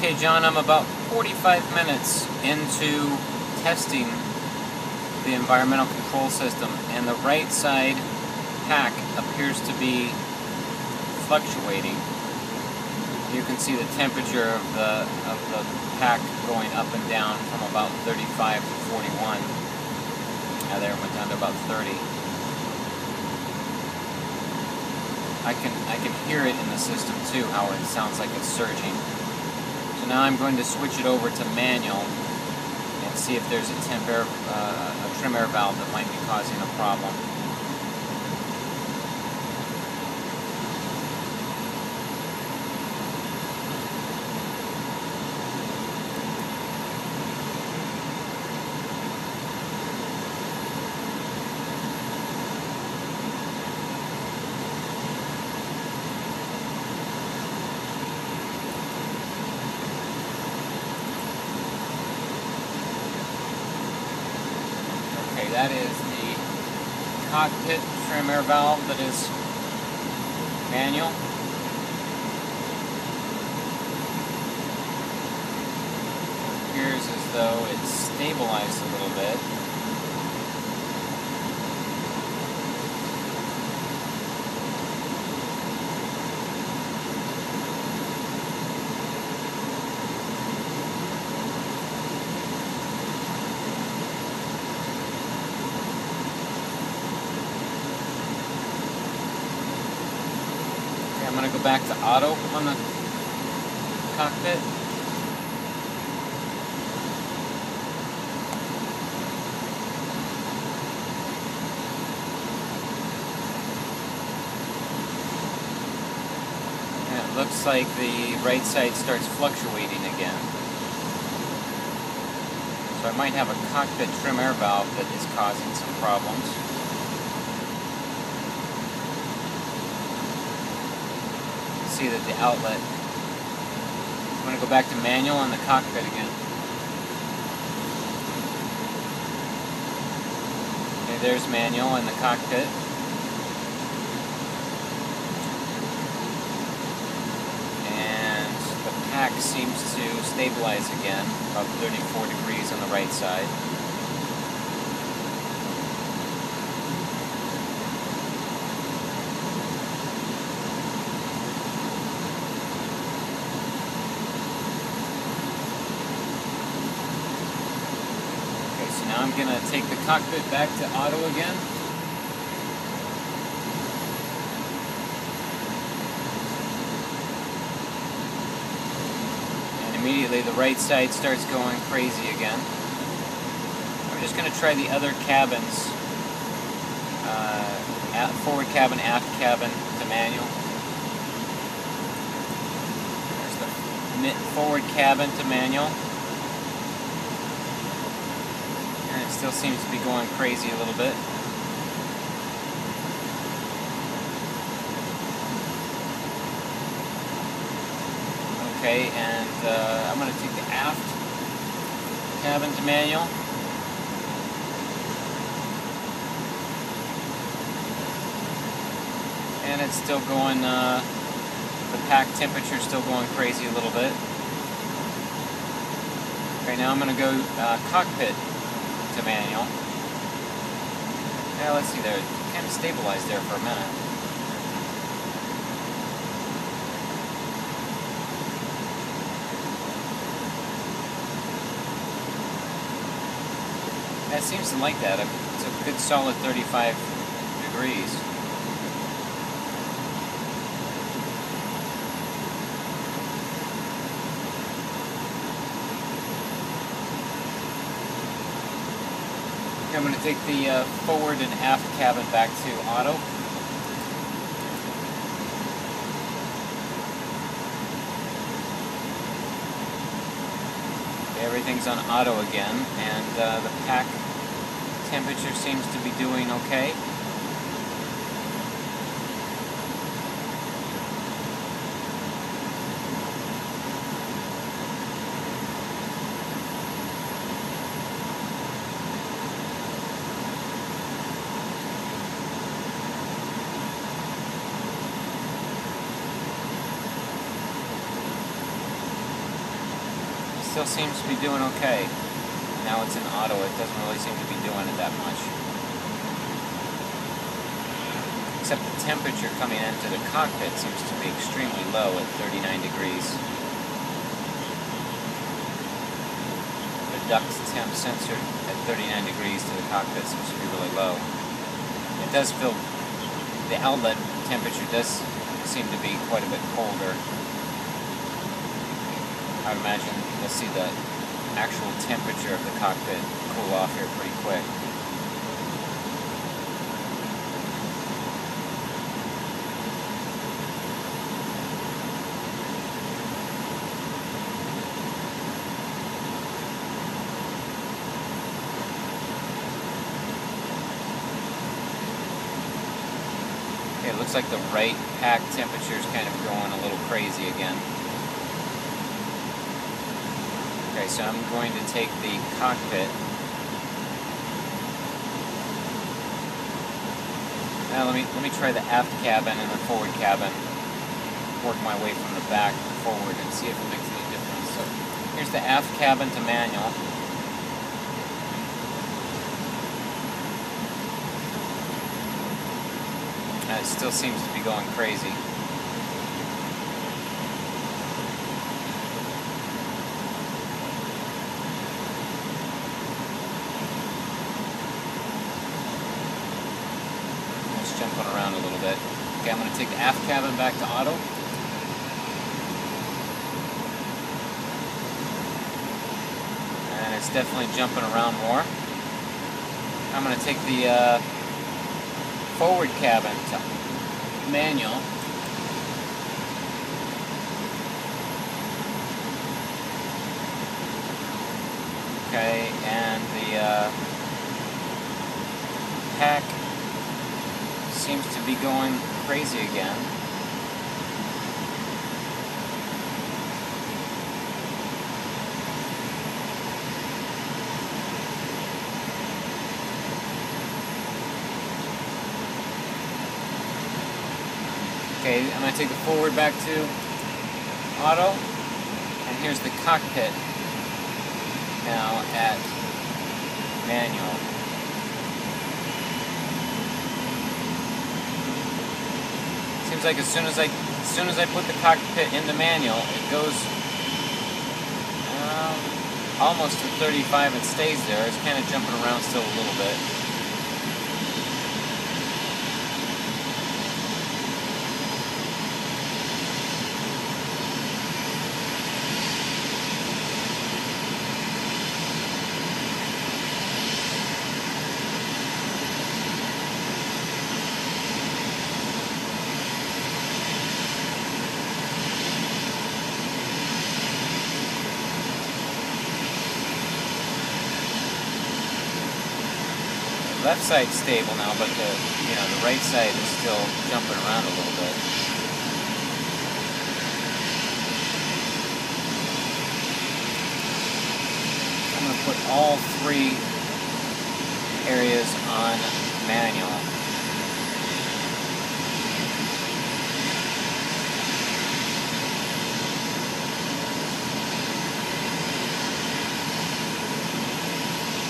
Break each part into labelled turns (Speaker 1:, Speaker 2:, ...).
Speaker 1: Okay, John, I'm about 45 minutes into testing the environmental control system, and the right side pack appears to be fluctuating. You can see the temperature of the pack going up and down from about 35 to 41. Now there, it went down to about 30. I can hear it in the system too, how it sounds like it's surging. So now I'm going to switch it over to manual and see if there's a trim air valve that might be causing a problem. Okay, that is the cockpit trim air valve that is manual. It appears as though it's stabilized a little bit. I'm going to go back to auto on the cockpit. And it looks like the right side starts fluctuating again. So I might have a cockpit trim air valve that is causing some problems. See that the outlet, I'm going to go back to manual on the cockpit again. Okay, there's manual in the cockpit. And the pack seems to stabilize again, about 34 degrees on the right side. Now I'm going to take the cockpit back to auto again. And immediately the right side starts going crazy again. I'm just going to try the other cabins. Forward cabin, aft cabin to manual. There's the forward cabin to manual. It still seems to be going crazy a little bit. Okay, and I'm going to take the aft cabin to manual. And it's still going, the pack temperature is still going crazy a little bit. Okay, now I'm going to go cockpit to manual. Yeah, let's see there. It kind of stabilized there for a minute. That seems to like that. It's a good solid 35 degrees. I'm going to take the forward and aft cabin back to auto. Okay, everything's on auto again, and the pack temperature seems to be doing okay. Still seems to be doing okay. Now it's in auto, it doesn't really seem to be doing it that much. Except the temperature coming into the cockpit seems to be extremely low at 39 degrees. The duct temp sensor at 39 degrees to the cockpit seems to be really low. It does feel, the outlet temperature does seem to be quite a bit colder. I would imagine you'll see the actual temperature of the cockpit cool off here pretty quick. Okay, it looks like the right pack temperature is kind of going a little crazy again. Okay, so I'm going to take the cockpit. Now let me try the aft cabin and the forward cabin. Work my way from the back forward and see if it makes any difference. So here's the aft cabin to manual. And it still seems to be going crazy. Jumping around a little bit. Okay, I'm going to take the aft cabin back to auto. And it's definitely jumping around more. I'm going to take the forward cabin to manual. Okay, and the pack seems to be going crazy again. Okay, I'm going to take the forward back to auto, and here's the cockpit now at manual. Seems like as soon as I put the cockpit into manual, it goes almost to 35 and stays there. It's kind of jumping around still a little bit. Left side's stable now, but the right side is still jumping around a little bit. I'm going to put all three areas on manual.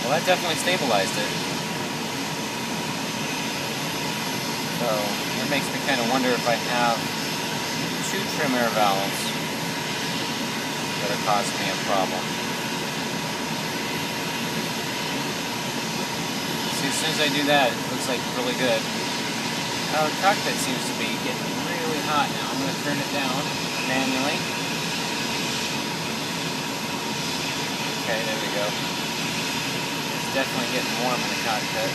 Speaker 1: Well, that definitely stabilized it. So it makes me kind of wonder if I have two trim air valves that are causing me a problem. See, as soon as I do that, it looks like really good. Now the cockpit seems to be getting really hot now. I'm going to turn it down manually. Okay, there we go. It's definitely getting warm in the cockpit.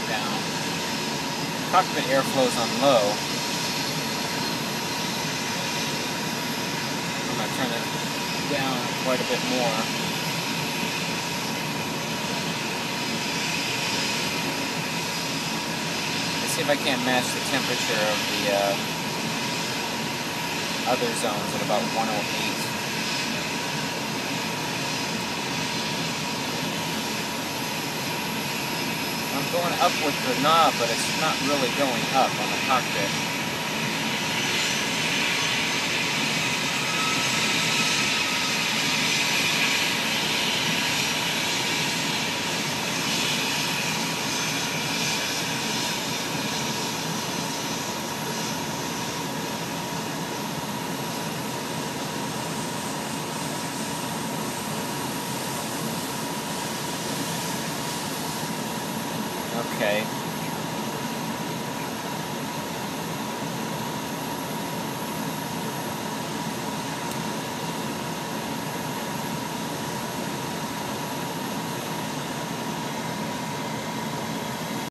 Speaker 1: Down. Cockpit airflow's on low. I'm going to turn it down quite a bit more. Let's see if I can't match the temperature of the other zones at about 108. I'm going up with the knob, but it's not really going up on the cockpit. Okay.